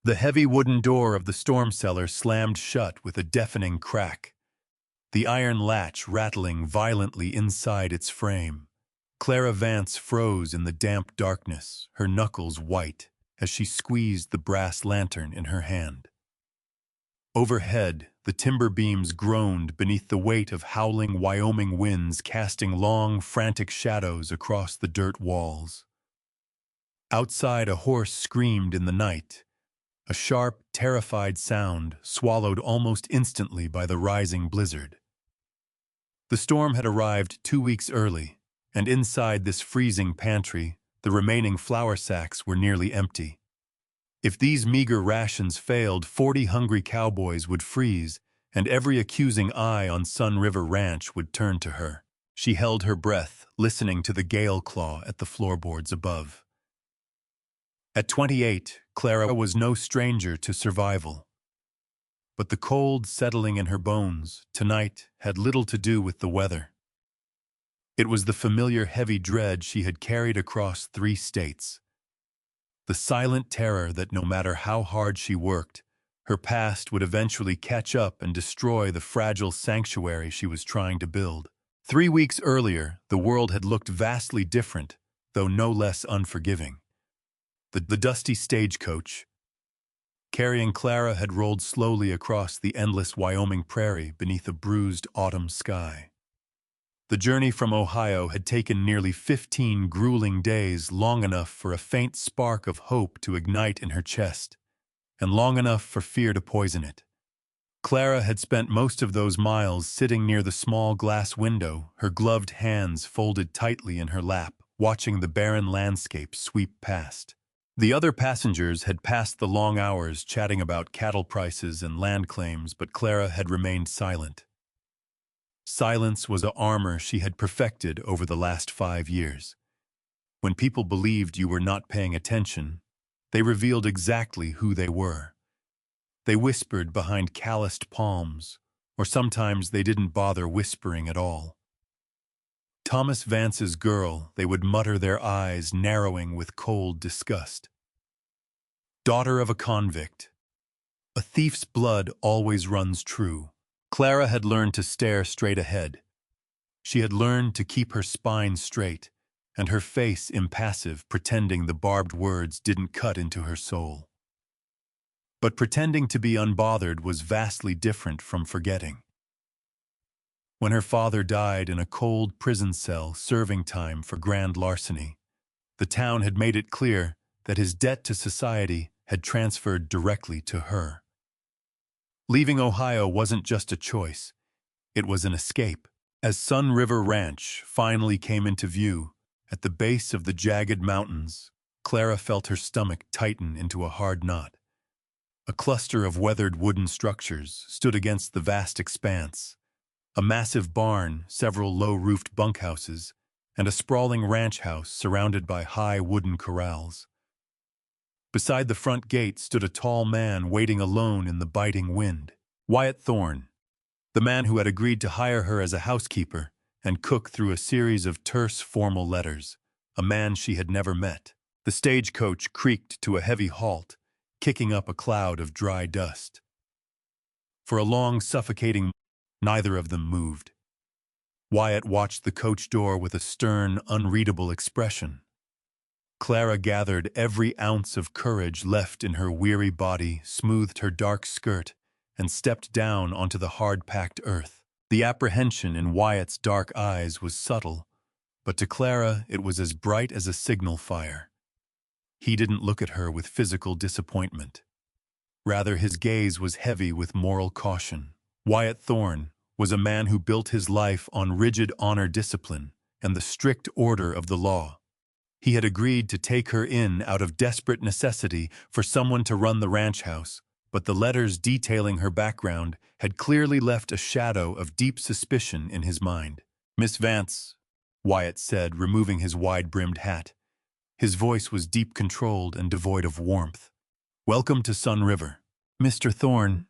The heavy wooden door of the storm cellar slammed shut with a deafening crack, the iron latch rattling violently inside its frame. Clara Vance froze in the damp darkness, her knuckles white, as she squeezed the brass lantern in her hand. Overhead, the timber beams groaned beneath the weight of howling Wyoming winds casting long, frantic shadows across the dirt walls. Outside, a horse screamed in the night, a sharp, terrified sound swallowed almost instantly by the rising blizzard. The storm had arrived 2 weeks early, and inside this freezing pantry, the remaining flour sacks were nearly empty. If these meager rations failed, 40 hungry cowboys would freeze, and every accusing eye on Sun River Ranch would turn to her. She held her breath, listening to the gale claw at the floorboards above. At 28, Clara was no stranger to survival. But the cold settling in her bones tonight had little to do with the weather. It was the familiar heavy dread she had carried across 3 states. The silent terror that no matter how hard she worked, her past would eventually catch up and destroy the fragile sanctuary she was trying to build. 3 weeks earlier, the world had looked vastly different, though no less unforgiving. The dusty stagecoach, carrying Clara, had rolled slowly across the endless Wyoming prairie beneath a bruised autumn sky. The journey from Ohio had taken nearly 15 grueling days, long enough for a faint spark of hope to ignite in her chest, and long enough for fear to poison it. Clara had spent most of those miles sitting near the small glass window, her gloved hands folded tightly in her lap, watching the barren landscape sweep past. The other passengers had passed the long hours chatting about cattle prices and land claims, but Clara had remained silent. Silence was an armor she had perfected over the last 5 years. When people believed you were not paying attention, they revealed exactly who they were. They whispered behind calloused palms, or sometimes they didn't bother whispering at all. Thomas Vance's girl, they would mutter, their eyes narrowing with cold disgust. Daughter of a convict. A thief's blood always runs true. Clara had learned to stare straight ahead. She had learned to keep her spine straight, and her face impassive, pretending the barbed words didn't cut into her soul. But pretending to be unbothered was vastly different from forgetting. When her father died in a cold prison cell serving time for grand larceny, the town had made it clear that his debt to society had transferred directly to her. Leaving Ohio wasn't just a choice, it was an escape. As Sun River Ranch finally came into view, at the base of the jagged mountains, Clara felt her stomach tighten into a hard knot. A cluster of weathered wooden structures stood against the vast expanse. A massive barn, several low-roofed bunkhouses, and a sprawling ranch house surrounded by high wooden corrals. Beside the front gate stood a tall man waiting alone in the biting wind. Wyatt Thorne, the man who had agreed to hire her as a housekeeper and cook through a series of terse, formal letters, a man she had never met. The stagecoach creaked to a heavy halt, kicking up a cloud of dry dust. For a long, suffocating neither of them moved. Wyatt watched the coach door with a stern, unreadable expression. Clara gathered every ounce of courage left in her weary body, smoothed her dark skirt, and stepped down onto the hard-packed earth. The apprehension in Wyatt's dark eyes was subtle, but to Clara it was as bright as a signal fire. He didn't look at her with physical disappointment. Rather, his gaze was heavy with moral caution. Wyatt Thorne was a man who built his life on rigid honor discipline and the strict order of the law. He had agreed to take her in out of desperate necessity for someone to run the ranch house, but the letters detailing her background had clearly left a shadow of deep suspicion in his mind. "Miss Vance," Wyatt said, removing his wide-brimmed hat. His voice was deep-controlled and devoid of warmth. "Welcome to Sun River." "Mr. Thorne,"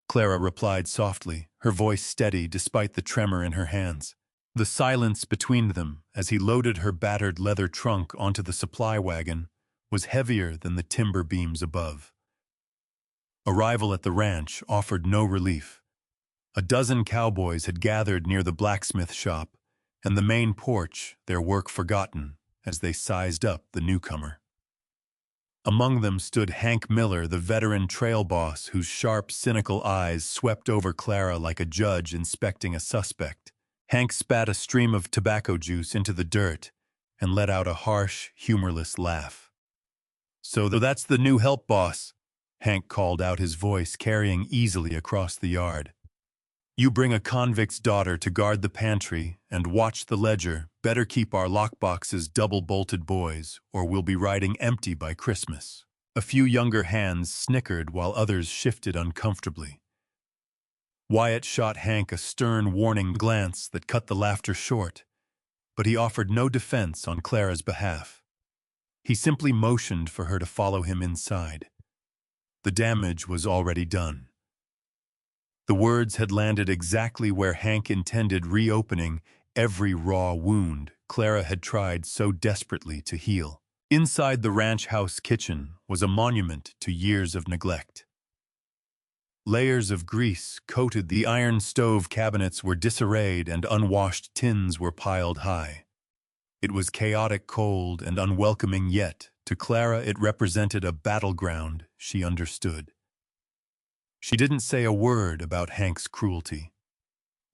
Clara replied softly, her voice steady despite the tremor in her hands. The silence between them, as he loaded her battered leather trunk onto the supply wagon, was heavier than the timber beams above. Arrival at the ranch offered no relief. A dozen cowboys had gathered near the blacksmith shop, and the main porch, their work forgotten, as they sized up the newcomer. Among them stood Hank Miller, the veteran trail boss whose sharp, cynical eyes swept over Clara like a judge inspecting a suspect. Hank spat a stream of tobacco juice into the dirt and let out a harsh, humorless laugh. "So that's the new help, boss," Hank called out, his voice carrying easily across the yard. "You bring a convict's daughter to guard the pantry and watch the ledger. Better keep our lockboxes double-bolted, boys, or we'll be riding empty by Christmas." A few younger hands snickered while others shifted uncomfortably. Wyatt shot Hank a stern, warning glance that cut the laughter short, but he offered no defense on Clara's behalf. He simply motioned for her to follow him inside. The damage was already done. The words had landed exactly where Hank intended, reopening every raw wound Clara had tried so desperately to heal. Inside the ranch house kitchen was a monument to years of neglect. Layers of grease coated the iron stove, cabinets were disarrayed, and unwashed tins were piled high. It was chaotic, cold, and unwelcoming, yet to Clara it represented a battleground she understood. She didn't say a word about Hank's cruelty.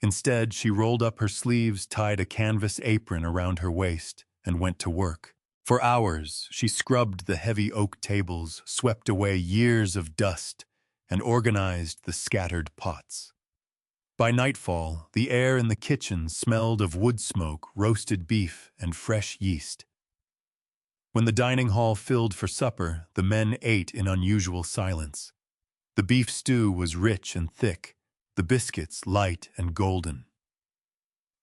Instead, she rolled up her sleeves, tied a canvas apron around her waist, and went to work. For hours, she scrubbed the heavy oak tables, swept away years of dust, and organized the scattered pots. By nightfall, the air in the kitchen smelled of wood smoke, roasted beef, and fresh yeast. When the dining hall filled for supper, the men ate in unusual silence. The beef stew was rich and thick, the biscuits light and golden.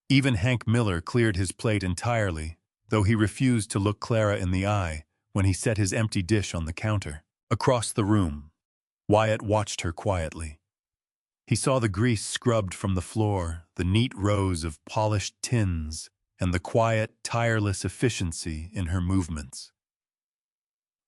Even Hank Miller cleared his plate entirely, though he refused to look Clara in the eye when he set his empty dish on the counter. Across the room, Wyatt watched her quietly. He saw the grease scrubbed from the floor, the neat rows of polished tins, and the quiet, tireless efficiency in her movements.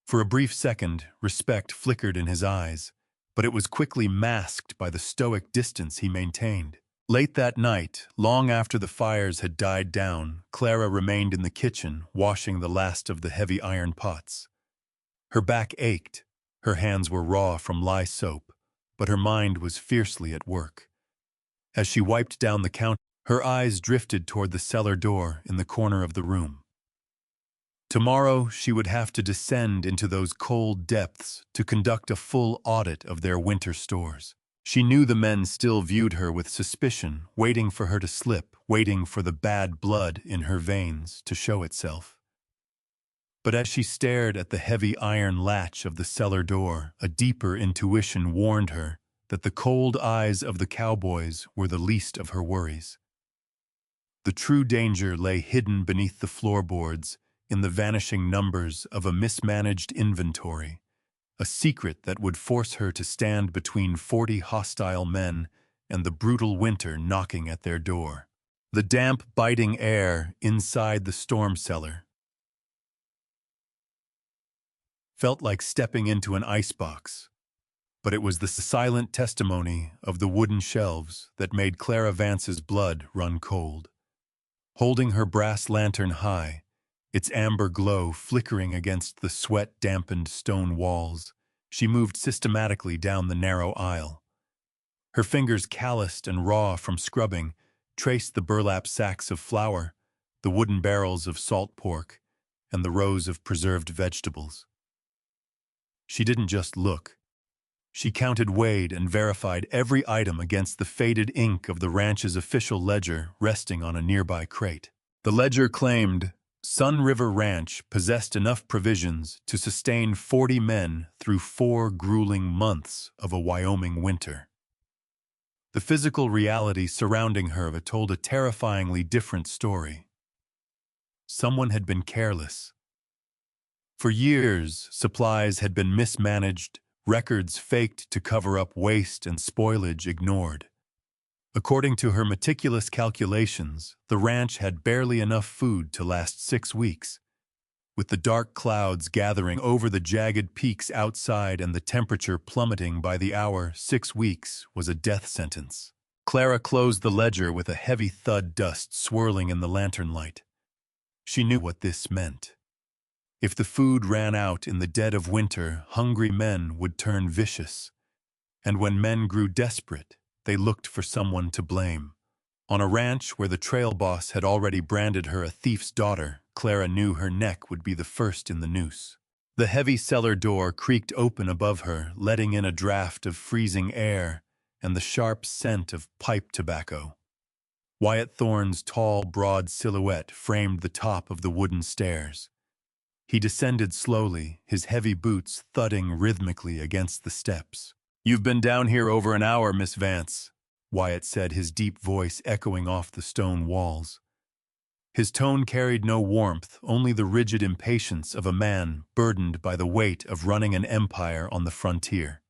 For a brief second, respect flickered in his eyes, but it was quickly masked by the stoic distance he maintained. Late that night, long after the fires had died down, Clara remained in the kitchen, washing the last of the heavy iron pots. Her back ached, her hands were raw from lye soap, but her mind was fiercely at work. As she wiped down the counter, her eyes drifted toward the cellar door in the corner of the room. Tomorrow she would have to descend into those cold depths to conduct a full audit of their winter stores. She knew the men still viewed her with suspicion, waiting for her to slip, waiting for the bad blood in her veins to show itself. But as she stared at the heavy iron latch of the cellar door, a deeper intuition warned her that the cold eyes of the cowboys were the least of her worries. The true danger lay hidden beneath the floorboards, in the vanishing numbers of a mismanaged inventory, a secret that would force her to stand between 40 hostile men and the brutal winter knocking at their door. The damp, biting air inside the storm cellar felt like stepping into an icebox, but it was the silent testimony of the wooden shelves that made Clara Vance's blood run cold. Holding her brass lantern high, its amber glow flickering against the sweat-dampened stone walls, she moved systematically down the narrow aisle. Her fingers, calloused and raw from scrubbing, traced the burlap sacks of flour, the wooden barrels of salt pork, and the rows of preserved vegetables. She didn't just look. She counted, weighed, and verified every item against the faded ink of the ranch's official ledger resting on a nearby crate. The ledger claimed Sun River Ranch possessed enough provisions to sustain 40 men through 4 grueling months of a Wyoming winter. The physical reality surrounding her told a terrifyingly different story. Someone had been careless. For years, supplies had been mismanaged, records faked to cover up waste, and spoilage ignored. According to her meticulous calculations, the ranch had barely enough food to last 6 weeks, with the dark clouds gathering over the jagged peaks outside and the temperature plummeting by the hour. 6 weeks was a death sentence. Clara closed the ledger with a heavy thud, dust swirling in the lantern light. She knew what this meant. If the food ran out in the dead of winter, hungry men would turn vicious. And when men grew desperate, they looked for someone to blame. On a ranch where the trail boss had already branded her a thief's daughter, Clara knew her neck would be the first in the noose. The heavy cellar door creaked open above her, letting in a draft of freezing air and the sharp scent of pipe tobacco. Wyatt Thorne's tall, broad silhouette framed the top of the wooden stairs. He descended slowly, his heavy boots thudding rhythmically against the steps. "You've been down here over an hour, Miss Vance," Wyatt said, his deep voice echoing off the stone walls. His tone carried no warmth, only the rigid impatience of a man burdened by the weight of running an empire on the frontier.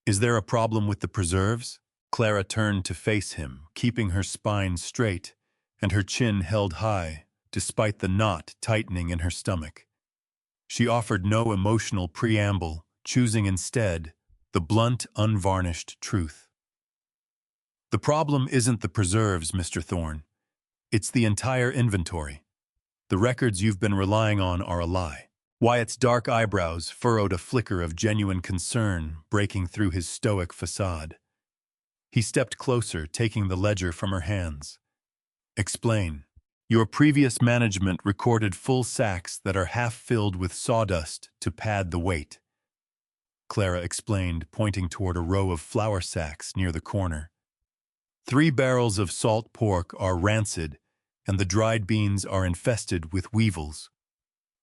"Is there a problem with the preserves?" Clara turned to face him, keeping her spine straight and her chin held high, despite the knot tightening in her stomach. She offered no emotional preamble, choosing instead the blunt, unvarnished truth. "The problem isn't the preserves, Mr. Thorne. It's the entire inventory. The records you've been relying on are a lie." Wyatt's dark eyebrows furrowed a flicker of genuine concern, breaking through his stoic facade. He stepped closer, taking the ledger from her hands. "Explain. Your previous management recorded full sacks that are half filled with sawdust to pad the weight." Clara explained, pointing toward a row of flour sacks near the corner. "3 barrels of salt pork are rancid, and the dried beans are infested with weevils.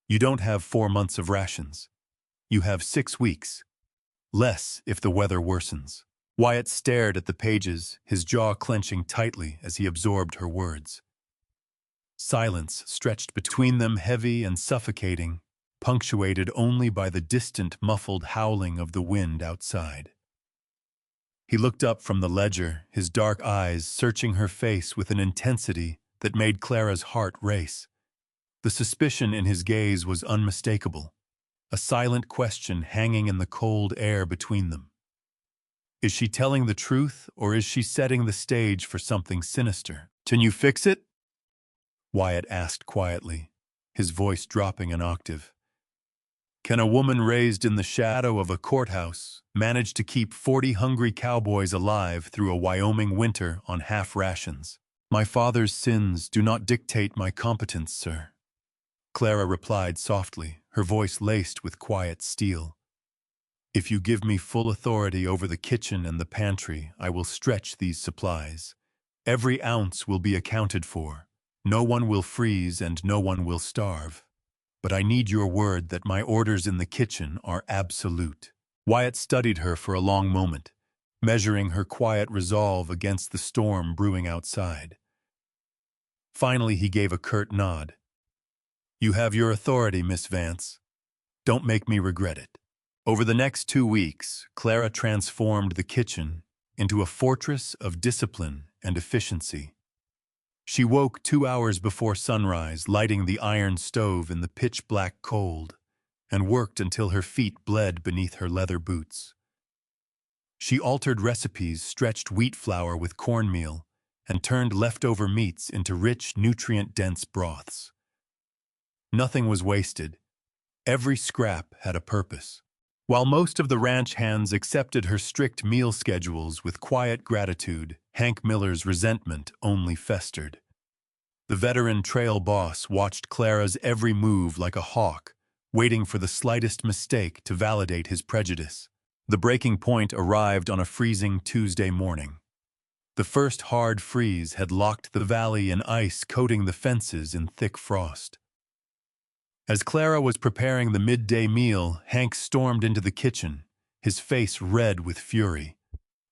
You don't have 4 months of rations. You have 6 weeks. Less if the weather worsens." Wyatt stared at the pages, his jaw clenching tightly as he absorbed her words. Silence stretched between them, heavy and suffocating, punctuated only by the distant, muffled howling of the wind outside. He looked up from the ledger, his dark eyes searching her face with an intensity that made Clara's heart race. The suspicion in his gaze was unmistakable, a silent question hanging in the cold air between them. Is she telling the truth, or is she setting the stage for something sinister? "Can you fix it?" Wyatt asked quietly, his voice dropping an octave. "Can a woman raised in the shadow of a courthouse manage to keep 40 hungry cowboys alive through a Wyoming winter on half rations?" "My father's sins do not dictate my competence, sir," Clara replied softly, her voice laced with quiet steel. "If you give me full authority over the kitchen and the pantry, I will stretch these supplies. Every ounce will be accounted for. No one will freeze and no one will starve. But I need your word that my orders in the kitchen are absolute." Wyatt studied her for a long moment, measuring her quiet resolve against the storm brewing outside. Finally, he gave a curt nod. "You have your authority, Miss Vance. Don't make me regret it." Over the next 2 weeks, Clara transformed the kitchen into a fortress of discipline and efficiency. She woke 2 hours before sunrise, lighting the iron stove in the pitch-black cold, and worked until her feet bled beneath her leather boots. She altered recipes, stretched wheat flour with cornmeal, and turned leftover meats into rich, nutrient-dense broths. Nothing was wasted. Every scrap had a purpose. While most of the ranch hands accepted her strict meal schedules with quiet gratitude, Hank Miller's resentment only festered. The veteran trail boss watched Clara's every move like a hawk, waiting for the slightest mistake to validate his prejudice. The breaking point arrived on a freezing Tuesday morning. The first hard freeze had locked the valley in ice, coating the fences in thick frost. As Clara was preparing the midday meal, Hank stormed into the kitchen, his face red with fury.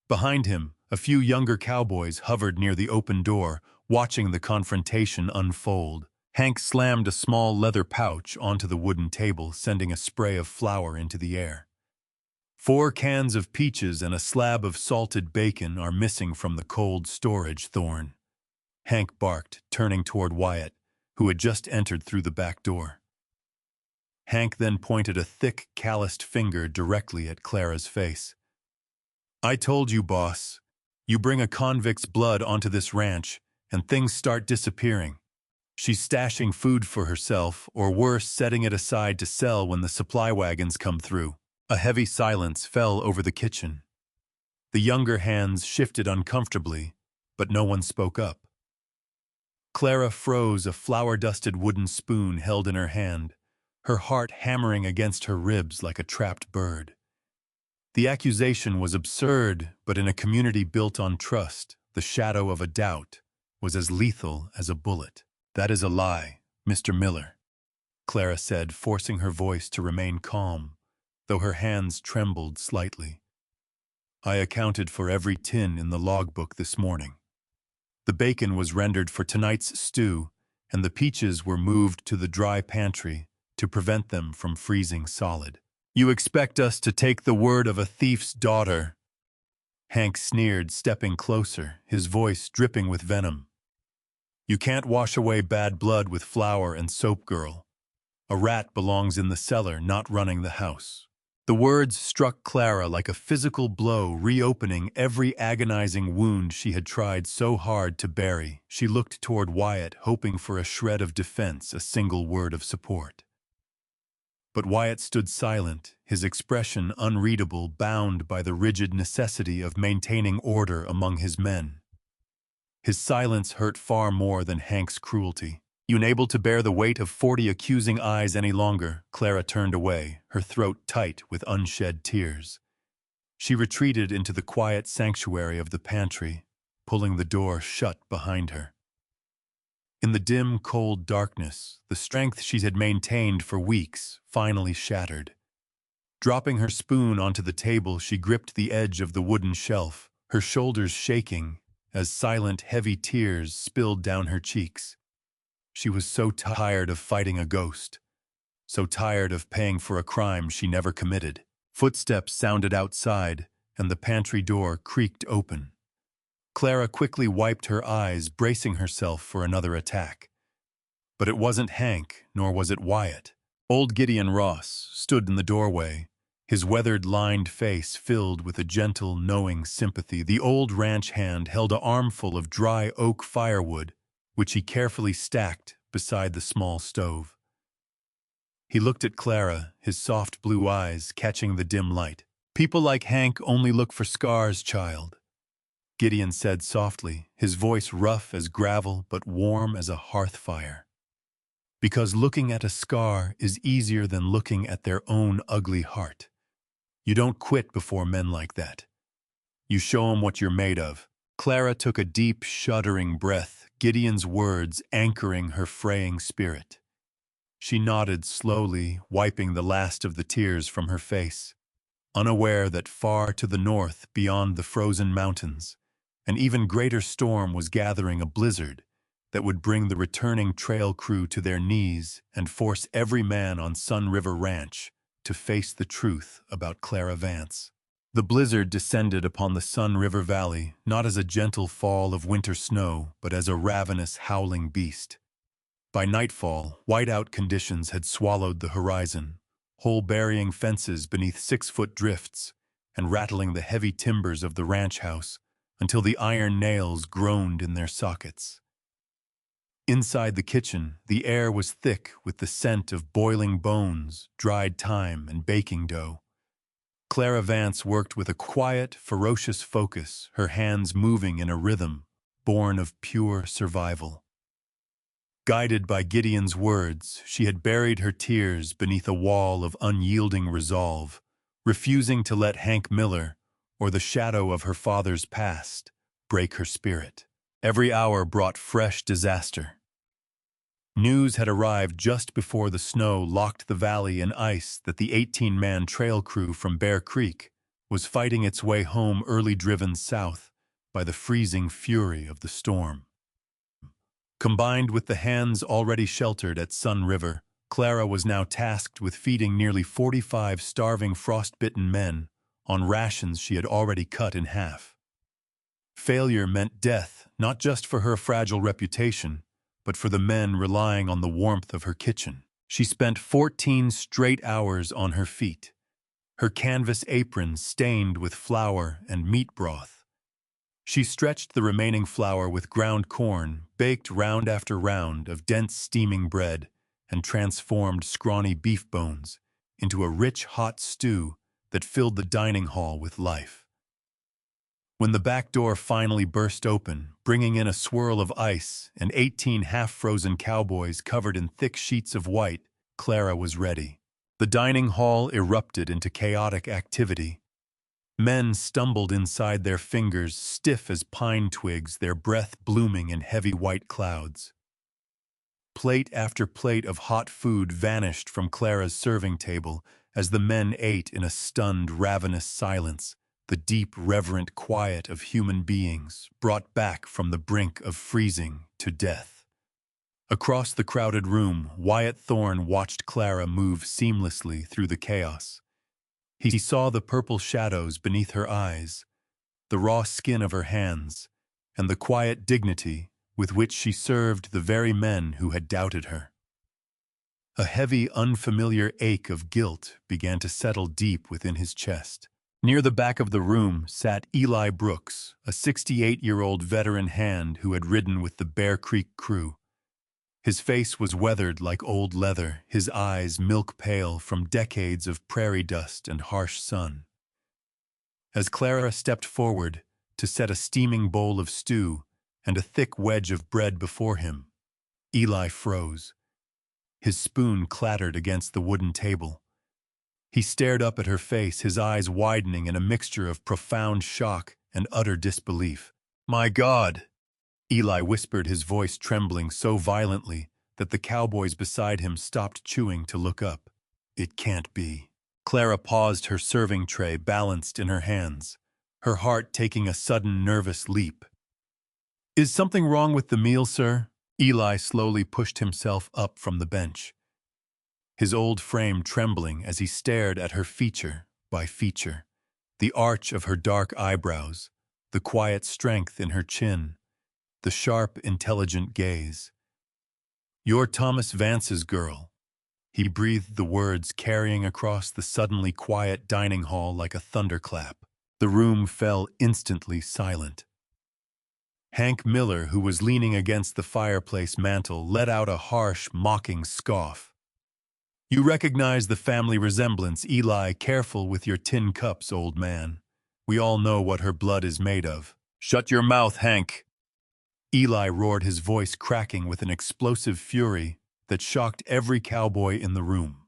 Behind him, a few younger cowboys hovered near the open door, watching the confrontation unfold. Hank slammed a small leather pouch onto the wooden table, sending a spray of flour into the air. 4 cans of peaches and a slab of salted bacon are missing from the cold storage, Thorne," Hank barked, turning toward Wyatt, who had just entered through the back door. Hank then pointed a thick, calloused finger directly at Clara's face. "I told you, boss. You bring a convict's blood onto this ranch, and things start disappearing. She's stashing food for herself, or worse, setting it aside to sell when the supply wagons come through." A heavy silence fell over the kitchen. The younger hands shifted uncomfortably, but no one spoke up. Clara froze, a flour-dusted wooden spoon held in her hand, her heart hammering against her ribs like a trapped bird. The accusation was absurd, but in a community built on trust, the shadow of a doubt was as lethal as a bullet. "That is a lie, Mr. Miller," Clara said, forcing her voice to remain calm, though her hands trembled slightly. "I accounted for every tin in the logbook this morning. The bacon was rendered for tonight's stew, and the peaches were moved to the dry pantry to prevent them from freezing solid." "You expect us to take the word of a thief's daughter?" Hank sneered, stepping closer, his voice dripping with venom. "You can't wash away bad blood with flour and soap, girl. A rat belongs in the cellar, not running the house." The words struck Clara like a physical blow, reopening every agonizing wound she had tried so hard to bury. She looked toward Wyatt, hoping for a shred of defense, a single word of support. But Wyatt stood silent, his expression unreadable, bound by the rigid necessity of maintaining order among his men. His silence hurt far more than Hank's cruelty. Unable to bear the weight of 40 accusing eyes any longer, Clara turned away, her throat tight with unshed tears. She retreated into the quiet sanctuary of the pantry, pulling the door shut behind her. In the dim, cold darkness, the strength she had maintained for weeks finally shattered. Dropping her spoon onto the table, she gripped the edge of the wooden shelf, her shoulders shaking as silent, heavy tears spilled down her cheeks. She was so tired of fighting a ghost, so tired of paying for a crime she never committed. Footsteps sounded outside, and the pantry door creaked open. Clara quickly wiped her eyes, bracing herself for another attack. But it wasn't Hank, nor was it Wyatt. Old Gideon Ross stood in the doorway, his weathered, lined face filled with a gentle, knowing sympathy. The old ranch hand held an armful of dry oak firewood, which he carefully stacked beside the small stove. He looked at Clara, his soft blue eyes catching the dim light. "People like Hank only look for scars, child," Gideon said softly, his voice rough as gravel but warm as a hearth fire. "Because looking at a scar is easier than looking at their own ugly heart. You don't quit before men like that. You show 'em what you're made of." Clara took a deep, shuddering breath, Gideon's words anchoring her fraying spirit. She nodded slowly, wiping the last of the tears from her face, unaware that far to the north, beyond the frozen mountains, an even greater storm was gathering, a blizzard that would bring the returning trail crew to their knees and force every man on Sun River Ranch to face the truth about Clara Vance. The blizzard descended upon the Sun River Valley not as a gentle fall of winter snow, but as a ravenous, howling beast. By nightfall, whiteout conditions had swallowed the horizon, whole burying fences beneath 6-foot drifts and rattling the heavy timbers of the ranch house until the iron nails groaned in their sockets. Inside the kitchen, the air was thick with the scent of boiling bones, dried thyme, and baking dough. Clara Vance worked with a quiet, ferocious focus, her hands moving in a rhythm born of pure survival. Guided by Gideon's words, she had buried her tears beneath a wall of unyielding resolve, refusing to let Hank Miller, or the shadow of her father's past, break her spirit. Every hour brought fresh disaster. News had arrived just before the snow locked the valley in ice that the 18-man trail crew from Bear Creek was fighting its way home, early driven south by the freezing fury of the storm. Combined with the hands already sheltered at Sun River, Clara was now tasked with feeding nearly 45 starving, frostbitten men on rations she had already cut in half. Failure meant death, not just for her fragile reputation, but for the men relying on the warmth of her kitchen. She spent 14 straight hours on her feet, her canvas apron stained with flour and meat broth. She stretched the remaining flour with ground corn, baked round after round of dense steaming bread, and transformed scrawny beef bones into a rich hot stew that filled the dining hall with life. When the back door finally burst open, bringing in a swirl of ice and 18 half-frozen cowboys covered in thick sheets of white, Clara was ready. The dining hall erupted into chaotic activity. Men stumbled inside their fingers, stiff as pine twigs, their breath blooming in heavy white clouds. Plate after plate of hot food vanished from Clara's serving table as the men ate in a stunned, ravenous silence, the deep, reverent quiet of human beings brought back from the brink of freezing to death. Across the crowded room, Wyatt Thorne watched Clara move seamlessly through the chaos. He saw the purple shadows beneath her eyes, the raw skin of her hands, and the quiet dignity with which she served the very men who had doubted her. A heavy, unfamiliar ache of guilt began to settle deep within his chest. Near the back of the room sat Eli Brooks, a 68-year-old veteran hand who had ridden with the Bear Creek crew. His face was weathered like old leather, his eyes milk-pale from decades of prairie dust and harsh sun. As Clara stepped forward to set a steaming bowl of stew and a thick wedge of bread before him, Eli froze. His spoon clattered against the wooden table. He stared up at her face, his eyes widening in a mixture of profound shock and utter disbelief. "My God!" Eli whispered, his voice trembling so violently that the cowboys beside him stopped chewing to look up. "It can't be." Clara paused, her serving tray balanced in her hands, her heart taking a sudden nervous leap. "Is something wrong with the meal, sir?" Eli slowly pushed himself up from the bench, his old frame trembling as he stared at her feature by feature, the arch of her dark eyebrows, the quiet strength in her chin, the sharp, intelligent gaze. "You're Thomas Vance's girl." He breathed the words, carrying across the suddenly quiet dining hall like a thunderclap. The room fell instantly silent. Hank Miller, who was leaning against the fireplace mantel, let out a harsh, mocking scoff. "You recognize the family resemblance, Eli. Careful with your tin cups, old man. We all know what her blood is made of." "Shut your mouth, Hank!" Eli roared, his voice cracking with an explosive fury that shocked every cowboy in the room.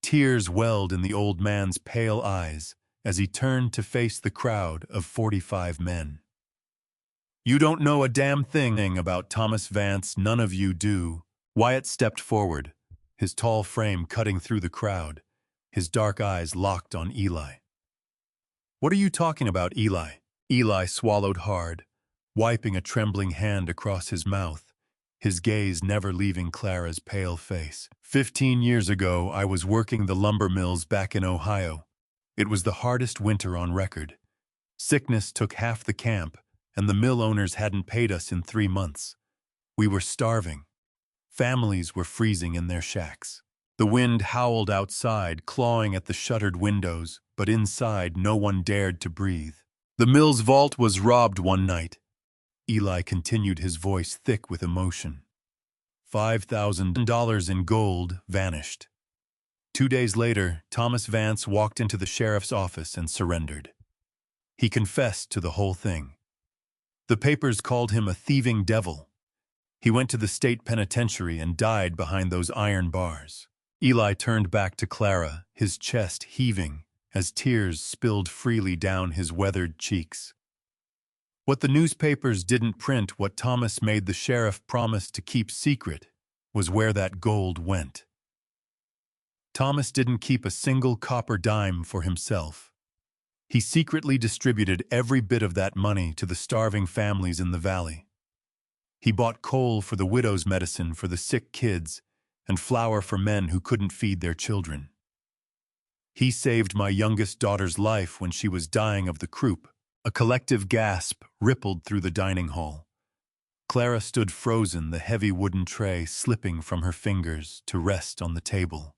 Tears welled in the old man's pale eyes as he turned to face the crowd of 45 men. "You don't know a damn thing about Thomas Vance, none of you do." Wyatt stepped forward, his tall frame cutting through the crowd, his dark eyes locked on Eli. "What are you talking about, Eli?" Eli swallowed hard, wiping a trembling hand across his mouth, his gaze never leaving Clara's pale face. 15 years ago, I was working the lumber mills back in Ohio. It was the hardest winter on record. Sickness took half the camp, and the mill owners hadn't paid us in 3 months. We were starving. Families were freezing in their shacks. The wind howled outside, clawing at the shuttered windows, but inside no one dared to breathe. The mill's vault was robbed one night. Eli continued, his voice thick with emotion. $5,000 in gold vanished. 2 days later, Thomas Vance walked into the sheriff's office and surrendered. He confessed to the whole thing. The papers called him a thieving devil. He went to the state penitentiary and died behind those iron bars. Eli turned back to Clara, his chest heaving as tears spilled freely down his weathered cheeks. What the newspapers didn't print, what Thomas made the sheriff promise to keep secret, was where that gold went. Thomas didn't keep a single copper dime for himself. He secretly distributed every bit of that money to the starving families in the valley. He bought coal for the widow's medicine for the sick kids and flour for men who couldn't feed their children. He saved my youngest daughter's life when she was dying of the croup. A collective gasp rippled through the dining hall. Clara stood frozen, the heavy wooden tray slipping from her fingers to rest on the table.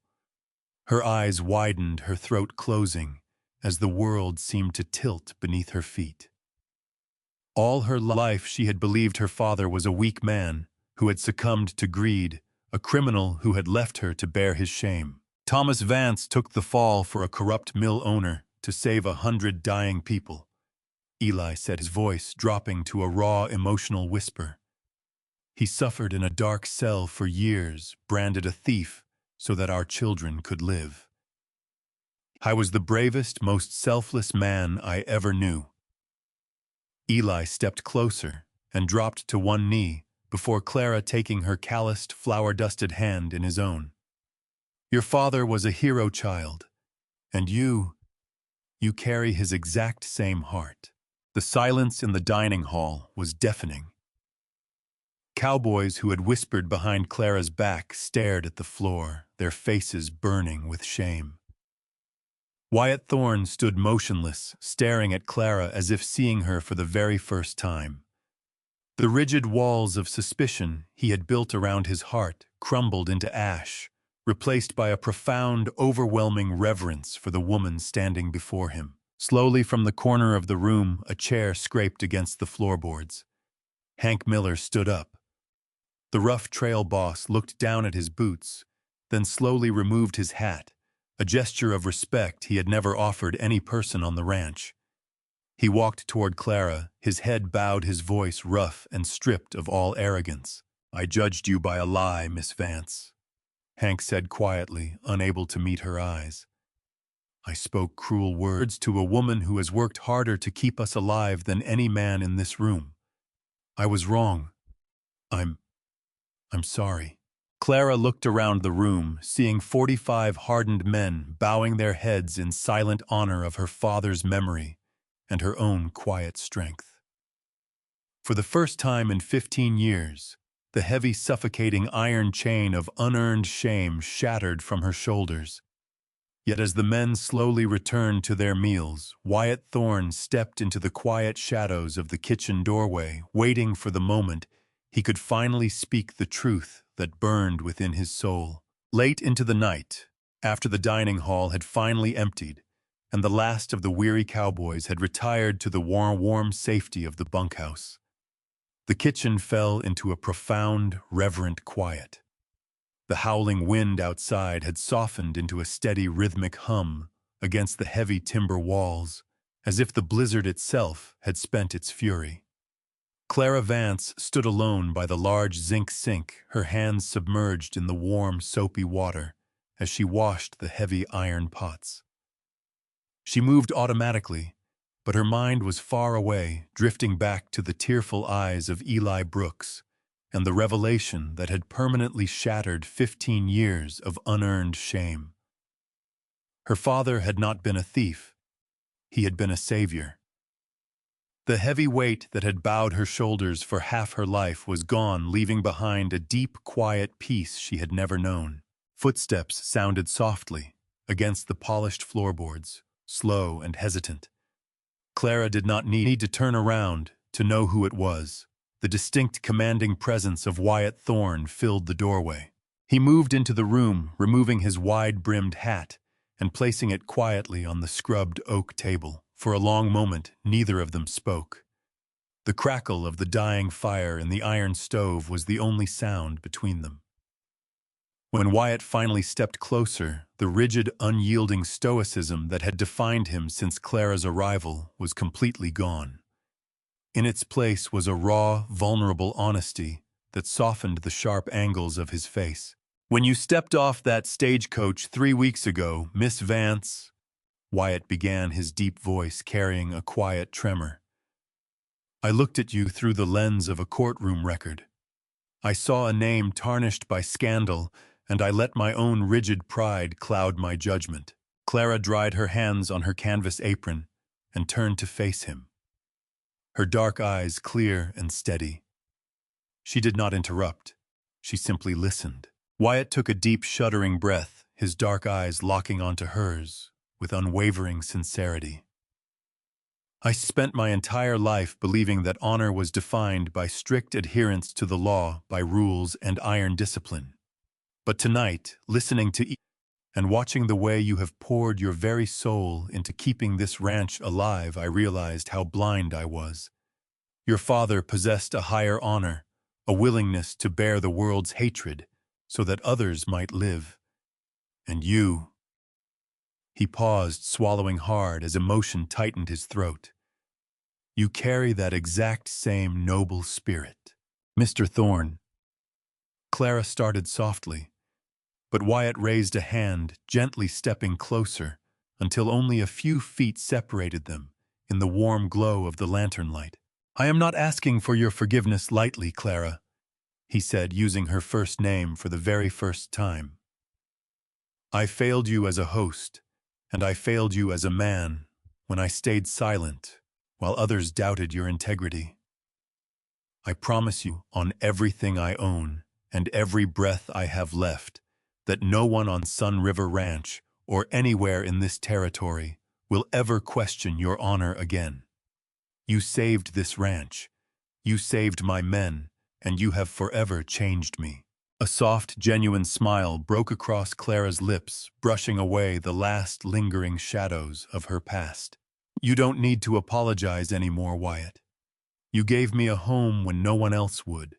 Her eyes widened, her throat closing, as the world seemed to tilt beneath her feet. All her life she had believed her father was a weak man who had succumbed to greed, a criminal who had left her to bear his shame. Thomas Vance took the fall for a corrupt mill owner to save 100 dying people. Eli said, his voice dropping to a raw, emotional whisper. He suffered in a dark cell for years, branded a thief so that our children could live. I was the bravest, most selfless man I ever knew. Eli stepped closer and dropped to one knee before Clara taking her calloused, flour-dusted hand in his own. Your father was a hero child, and you carry his exact same heart. The silence in the dining hall was deafening. Cowboys who had whispered behind Clara's back stared at the floor, their faces burning with shame. Wyatt Thorne stood motionless, staring at Clara as if seeing her for the very first time. The rigid walls of suspicion he had built around his heart crumbled into ash, replaced by a profound, overwhelming reverence for the woman standing before him. Slowly from the corner of the room, a chair scraped against the floorboards. Hank Miller stood up. The rough trail boss looked down at his boots, then slowly removed his hat, a gesture of respect he had never offered any person on the ranch. He walked toward Clara, his head bowed, his voice rough and stripped of all arrogance. I judged you by a lie, Miss Vance, Hank said quietly, unable to meet her eyes. I spoke cruel words to a woman who has worked harder to keep us alive than any man in this room. I was wrong. I'm sorry. Clara looked around the room, seeing 45 hardened men bowing their heads in silent honor of her father's memory and her own quiet strength. For the first time in 15 years, the heavy, suffocating iron chain of unearned shame shattered from her shoulders. Yet as the men slowly returned to their meals, Wyatt Thorne stepped into the quiet shadows of the kitchen doorway, waiting for the moment he could finally speak the truth that burned within his soul. Late into the night, after the dining hall had finally emptied, and the last of the weary cowboys had retired to the warm safety of the bunkhouse, the kitchen fell into a profound, reverent quiet. The howling wind outside had softened into a steady rhythmic hum against the heavy timber walls, as if the blizzard itself had spent its fury. Clara Vance stood alone by the large zinc sink, her hands submerged in the warm, soapy water as she washed the heavy iron pots. She moved automatically, but her mind was far away, drifting back to the tearful eyes of Eli Brooks and the revelation that had permanently shattered 15 years of unearned shame. Her father had not been a thief. He had been a savior. The heavy weight that had bowed her shoulders for half her life was gone, leaving behind a deep, quiet peace she had never known. Footsteps sounded softly against the polished floorboards, slow and hesitant. Clara did not need to turn around to know who it was. The distinct, commanding presence of Wyatt Thorne filled the doorway. He moved into the room, removing his wide-brimmed hat and placing it quietly on the scrubbed oak table. For a long moment, neither of them spoke. The crackle of the dying fire in the iron stove was the only sound between them. When Wyatt finally stepped closer, the rigid, unyielding stoicism that had defined him since Clara's arrival was completely gone. In its place was a raw, vulnerable honesty that softened the sharp angles of his face. When you stepped off that stagecoach 3 weeks ago, Miss Vance, Wyatt began, his deep voice carrying a quiet tremor, I looked at you through the lens of a courtroom record. I saw a name tarnished by scandal, and I let my own rigid pride cloud my judgment. Clara dried her hands on her canvas apron and turned to face him, her dark eyes clear and steady. She did not interrupt. She simply listened. Wyatt took a deep, shuddering breath, his dark eyes locking onto hers with unwavering sincerity. I spent my entire life believing that honor was defined by strict adherence to the law, by rules and iron discipline. But tonight, listening to and watching the way you have poured your very soul into keeping this ranch alive, I realized how blind I was. Your father possessed a higher honor, a willingness to bear the world's hatred so that others might live. And you— He paused, swallowing hard as emotion tightened his throat. You carry that exact same noble spirit. Mr. Thorne. Clara started softly, but Wyatt raised a hand, gently stepping closer, until only a few feet separated them in the warm glow of the lantern light. I am not asking for your forgiveness lightly, Clara, he said, using her first name for the very first time. I failed you as a host, and I failed you as a man when I stayed silent while others doubted your integrity. I promise you, on everything I own and every breath I have left, that no one on Sun River Ranch or anywhere in this territory will ever question your honor again. You saved this ranch, you saved my men, and you have forever changed me. A soft, genuine smile broke across Clara's lips, brushing away the last lingering shadows of her past. You don't need to apologize anymore, Wyatt. You gave me a home when no one else would.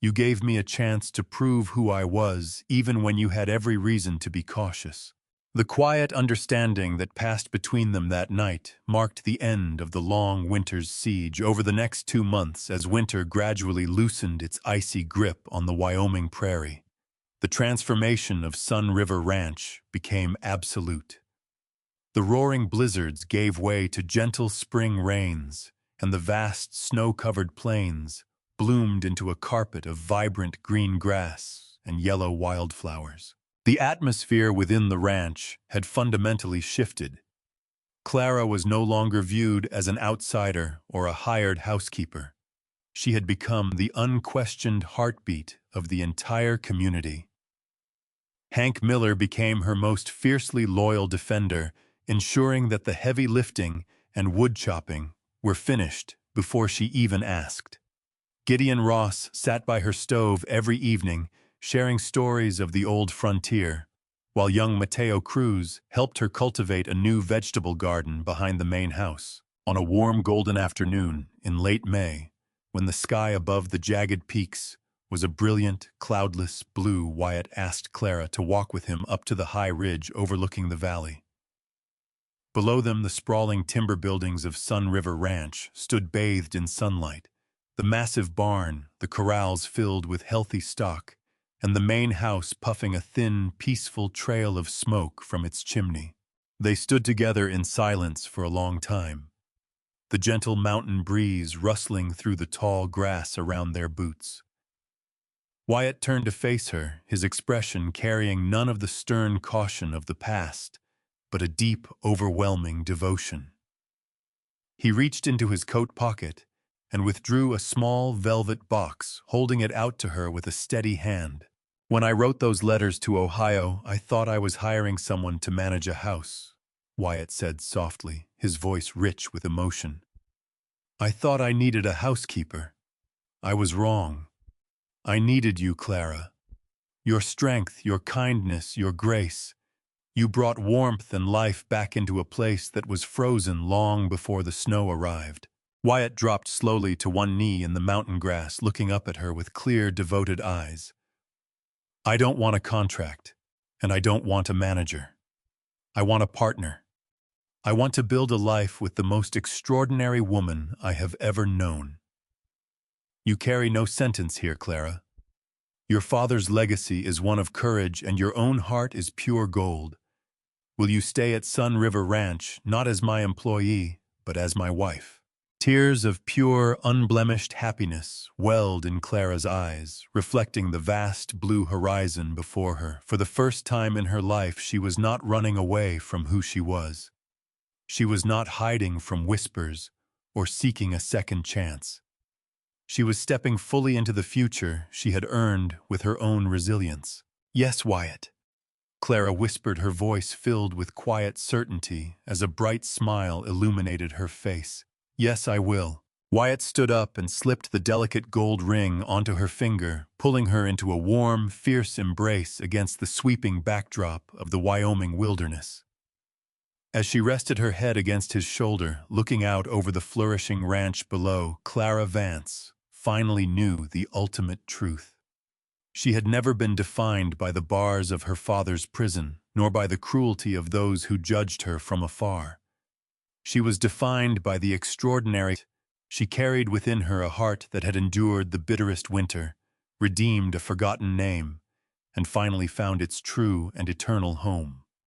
You gave me a chance to prove who I was, even when you had every reason to be cautious. The quiet understanding that passed between them that night marked the end of the long winter's siege. Over the next 2 months, as winter gradually loosened its icy grip on the Wyoming prairie, the transformation of Sun River Ranch became absolute. The roaring blizzards gave way to gentle spring rains, and the vast snow-covered plains bloomed into a carpet of vibrant green grass and yellow wildflowers. The atmosphere within the ranch had fundamentally shifted. Clara was no longer viewed as an outsider or a hired housekeeper. She had become the unquestioned heartbeat of the entire community. Hank Miller became her most fiercely loyal defender, ensuring that the heavy lifting and wood chopping were finished before she even asked. Gideon Ross sat by her stove every evening, sharing stories of the old frontier, while young Mateo Cruz helped her cultivate a new vegetable garden behind the main house. On a warm golden afternoon in late May, when the sky above the jagged peaks was a brilliant, cloudless blue, Wyatt asked Clara to walk with him up to the high ridge overlooking the valley. Below them, the sprawling timber buildings of Sun River Ranch stood bathed in sunlight, the massive barn, the corrals filled with healthy stock, and the main house puffing a thin, peaceful trail of smoke from its chimney. They stood together in silence for a long time, the gentle mountain breeze rustling through the tall grass around their boots. Wyatt turned to face her, his expression carrying none of the stern caution of the past, but a deep, overwhelming devotion. He reached into his coat pocket and withdrew a small velvet box, holding it out to her with a steady hand. When I wrote those letters to Ohio, I thought I was hiring someone to manage a house, Wyatt said softly, his voice rich with emotion. I thought I needed a housekeeper. I was wrong. I needed you, Clara. Your strength, your kindness, your grace. You brought warmth and life back into a place that was frozen long before the snow arrived. Wyatt dropped slowly to one knee in the mountain grass, looking up at her with clear, devoted eyes. I don't want a contract, and I don't want a manager. I want a partner. I want to build a life with the most extraordinary woman I have ever known. You carry no sentence here, Clara. Your father's legacy is one of courage, and your own heart is pure gold. Will you stay at Sun River Ranch, not as my employee, but as my wife? Tears of pure, unblemished happiness welled in Clara's eyes, reflecting the vast blue horizon before her. For the first time in her life, she was not running away from who she was. She was not hiding from whispers or seeking a second chance. She was stepping fully into the future she had earned with her own resilience. Yes, Wyatt. Clara whispered, her voice filled with quiet certainty as a bright smile illuminated her face. "Yes, I will." Wyatt stood up and slipped the delicate gold ring onto her finger, pulling her into a warm, fierce embrace against the sweeping backdrop of the Wyoming wilderness. As she rested her head against his shoulder, looking out over the flourishing ranch below, Clara Vance finally knew the ultimate truth. She had never been defined by the bars of her father's prison, nor by the cruelty of those who judged her from afar. She was defined by the extraordinary. She carried within her a heart that had endured the bitterest winter, redeemed a forgotten name, and finally found its true and eternal home.